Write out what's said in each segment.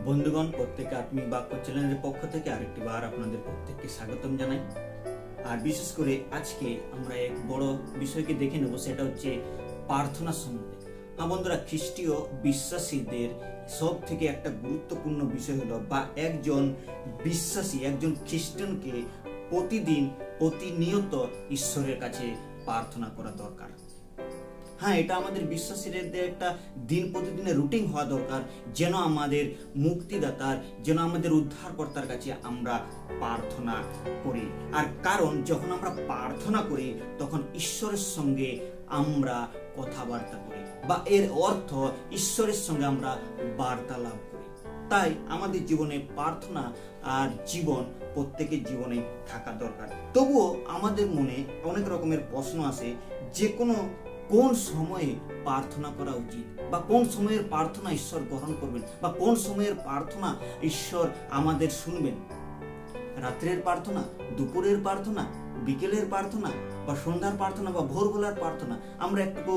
বন্ধুগণ, প্রত্যেকে আত্মিক বাক্য চ্যানেলের পক্ষ থেকে আরেকটি বার আপনাদের প্রত্যেককে স্বাগতম জানাই। আর বিশেষ করে আজকে আমরা এক বড় বিষয়কে দেখে নেব, সেটা হচ্ছে প্রার্থনা সম্বন্ধে। বন্ধুরা, খ্রিস্টীয় বিশ্বাসীদের সব থেকে একটা গুরুত্বপূর্ণ বিষয় হলো, বা একজন বিশ্বাসী, একজন খ্রিস্টানকে প্রতিনিয়ত ঈশ্বরের কাছে প্রার্থনা করা দরকার। এটা আমাদের বিশ্বাসীদের একটা দিন প্রতিদিনের রুটিন হওয়া দরকার, যেন আমাদের মুক্তিদাতার, যেন আমাদের উদ্ধারকর্তার কাছে আমরা প্রার্থনা করি। আর কারণ যখন আমরা প্রার্থনা করি তখন ঈশ্বরের সঙ্গে আমরা কথাবার্তা করি, বা এর অর্থ ঈশ্বরের সঙ্গে আমরা বার্তালাপ করি। তাই আমাদের জীবনে প্রার্থনা আর জীবন প্রত্যেকের জীবনে থাকা দরকার। তবুও আমাদের মনে অনেক রকমের প্রশ্ন আসে, যে কোন সময়ে প্রার্থনা করা উচিত, বা কোন সময়ের প্রার্থনা ঈশ্বর গ্রহণ করবেন, বা কোন সময়ের প্রার্থনা ঈশ্বর আমাদের শুনবেন। রাত্রের প্রার্থনা, দুপুরের প্রার্থনা, বিকেলের প্রার্থনা, বা সন্ধ্যার প্রার্থনা, বা ভোরবেলার প্রার্থনা, আমরা একটু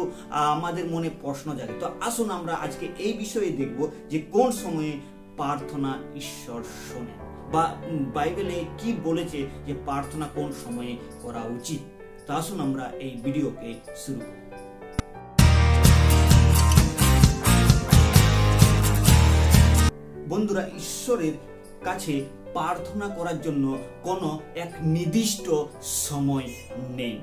আমাদের মনে প্রশ্ন জাগে। তো আসুন আমরা আজকে এই বিষয়ে দেখব যে কোন সময়ে প্রার্থনা ঈশ্বর শোনেন, বা বাইবেলে কি বলেছে যে প্রার্থনা কোন সময়ে করা উচিত। তো আসুন আমরা এই ভিডিওকে শুরু করি। বন্ধুরা, ঈশ্বরের কাছে প্রার্থনা করার জন্য কোনো এক নির্দিষ্ট সময় নেই।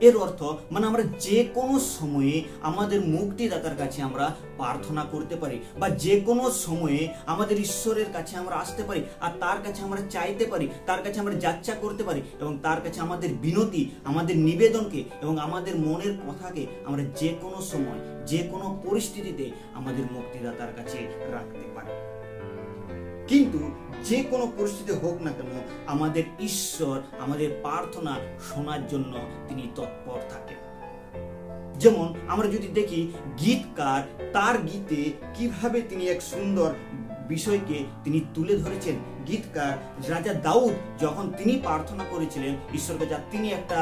এর অর্থ আমরা যে কোনো সময়ে আমাদের মুক্তিদাতার কাছে আমরা প্রার্থনা করতে পারি, বা যে কোনো সময়ে আমাদের ঈশ্বরের কাছে আমরা আসতে পারি, আর তার কাছে আমরা চাইতে পারি, তার কাছে আমরা যাচ্ছা করতে পারি, এবং তার কাছে আমাদের বিনতি, আমাদের নিবেদনকে এবং আমাদের মনের কথাকে আমরা যে কোনো সময়, যে কোনো পরিস্থিতিতে আমাদের মুক্তিদাতার কাছে রাখতে পারি। কিন্তু যে কোনো পরিস্থিতি হোক না কেন, আমাদের ঈশ্বর আমাদের প্রার্থনা শোনার জন্য তিনি তৎপর থাকেন। যেমন আমরা যদি দেখি গীতকার তার গীতে কিভাবে তিনি এক সুন্দর বিষয়কে তিনি তুলে ধরেছেন। গীতকার রাজা দাউদ যখন তিনি প্রার্থনা করেছিলেন ঈশ্বরকে, যা তিনি একটা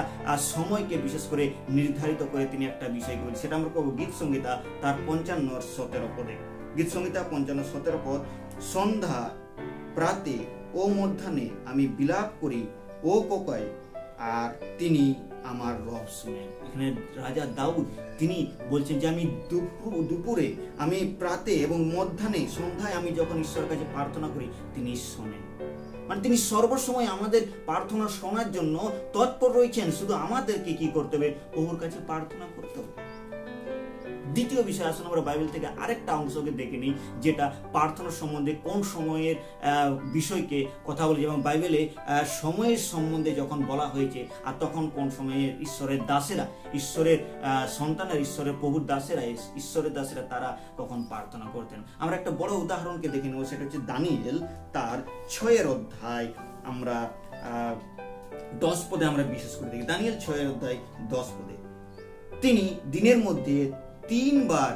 সময়কে বিশেষ করে নির্ধারিত করে তিনি একটা বিষয় করেছেন, সেটা আমরা করবো গীত সংহিতা তার 55-17 পদে। গীত সংহিতা 55-17 পদ: সন্ধ্যা প্রাতে ও মধ্যাহ্নে আমি বিলাপ করি ও কোকাই, আর তিনি আমার রব শুনেন। এখানে রাজা দাউদ তিনি বলছেন যে আমি দুপুরে, আমি প্রাতে এবং মধ্যাহ্নে, সন্ধ্যায় আমি যখন ঈশ্বরের কাছে প্রার্থনা করি তিনি শোনেন। তিনি সর্বসময় আমাদের প্রার্থনা শোনার জন্য তৎপর রয়েছেন। শুধু আমাদেরকে কি করতে হবে? প্রভুর কাছে প্রার্থনা করতে হবে। দ্বিতীয় বিষয়, আসুন আমরা বাইবেল থেকে আরেকটা অংশকে দেখে নিই, যেটা প্রার্থনার সম্বন্ধে কোন সময়ের বিষয়কে কথা বলে। যেমন বাইবেলে সময়ের সম্বন্ধে যখন বলা হয়েছে, আর তখন কোন সময়ে ঈশ্বরের দাসেরা, ঈশ্বরের সন্তানের, ঈশ্বরের প্রভুর দাসেরা, ঈশ্বরের দাসেরা তারা কখন প্রার্থনা করতেন। আমরা একটা বড় উদাহরণকে দেখে নেব, সেটা হচ্ছে দানিয়েল তার 6 অধ্যায় আমরা 10 পদে আমরা বিশেষ করে দেখি। দানিয়েল 6 অধ্যায় 10 পদে: তিনি দিনের মধ্যে 3 বার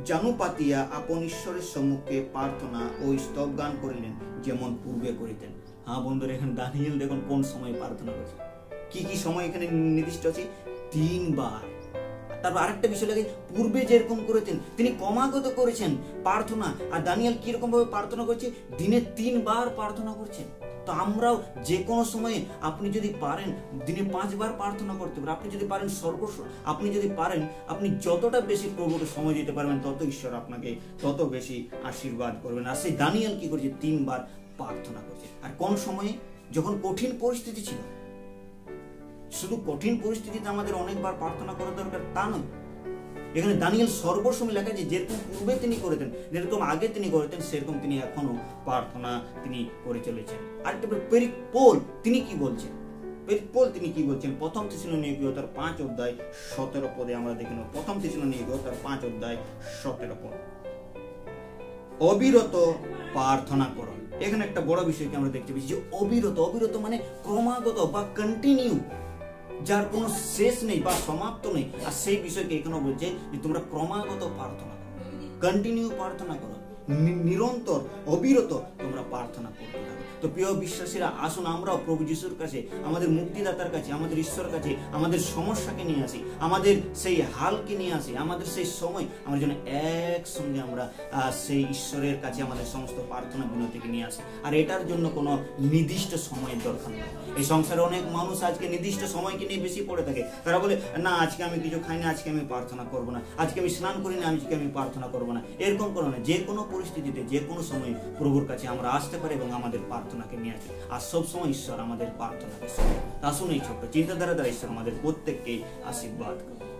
জানু পাতিয়া আপন ঈশ্বরের সম্মুখে প্রার্থনা ও স্তব গান করিলেন, যেমন পূর্বে করিতেন। বন্ধুরা, এখানে দানিয়েল দেখুন কোন সময় প্রার্থনা করছে। কি সময় এখানে নির্দিষ্ট আছে? 3 বার। তারপর আরেকটা বিষয় লাগে, পূর্বে যেরকম করেছেন তিনি ক্রমাগত করেছেন প্রার্থনা। আর দানিয়েল কিরকম ভাবে প্রার্থনা করছে? দিনে 3 বার প্রার্থনা করছেন। তো আমরাও যে কোনো সময়ে, আপনি যদি পারেন দিনে 5 বার প্রার্থনা করতে পারেন। আপনি যদি পারেন আপনি যদি পারেন, আপনি যতটা বেশি প্রভুকে সময় দিতে পারবেন, তত ঈশ্বর আপনাকে তত বেশি আশীর্বাদ করবেন। আর সেই দানিয়েল কি করছে? 3 বার প্রার্থনা করছে। আর কোন সময়ে? যখন কঠিন পরিস্থিতি ছিল। শুধু কঠিন পরিস্থিতিতে আমাদের অনেকবার প্রার্থনা করা দরকার তা নয়। এখানে দানিয়েল সর্বসময় লেখা আছে, যেরকম পূর্বে তিনি করেছেন, যেরকম আগে তিনি করেছেন, সেরকম তিনি এখনো প্রার্থনা তিনি করে চলেছেন। আর প্রেরিত পৌল তিনি কি বলছেন? তিনি কি বলছেন? 1 থেসলোনিকীয় তার 5 অধ্যায় 17 পদে আমরা দেখে নেব। 1 থেসলোনিকীয় তার 5 অধ্যায় 17 পদ: অবিরত প্রার্থনা করুন। এখানে একটা বড় বিষয়কে আমরা দেখতে পেয়েছি, যে অবিরত মানে ক্রমাগত বা কন্টিনিউ, যার কোনো শেষ নেই বা সমাপ্ত নেই। আর সেই বিষয়কে এখানে বলছে যে তোমরা ক্রমাগত প্রার্থনা করো, কন্টিনিউ প্রার্থনা করো, নিরন্তর অবিরত তোমরা প্রার্থনা করতে থাকো। তো প্রিয় বিশ্বাসীরা, আসুন আমরাও প্রভু যিশুর কাছে, আমাদের মুক্তিদাতার কাছে, আমাদের ঈশ্বরের কাছে আমাদের সমস্যাকে নিয়ে আসি, আমাদের সেই হালকে নিয়ে আসি, আমাদের সেই সময় আমরা যেন একসঙ্গে আমরা সেই ঈশ্বরের কাছে আমাদের সমস্ত প্রার্থনা বিনতিকে নিয়ে আসি। আর এটার জন্য কোনো নির্দিষ্ট সময়ের দরকার নেই। এই সংসারে অনেক মানুষ আজকে নির্দিষ্ট সময়কে নিয়ে বেশি পড়ে থাকে। তারা বলে, না আজকে আমি কিছু খাই না, আজকে আমি প্রার্থনা করবো না, আজকে আমি স্নান করি না, আজকে আমি প্রার্থনা করবো না। এরকম করো না। যে কোনো পরিস্থিতিতে, যে কোনো সময় প্রভুর কাছে আমরা আসতে পারি এবং আমাদের প্রার্থনাকে নিয়ে আসি। আর সবসময় ঈশ্বর আমাদের প্রার্থনাকে শোনে। আসুন এই ছোট্ট চিন্তাধারা দ্বারা ঈশ্বর আমাদের প্রত্যেককে আশীর্বাদ করুন।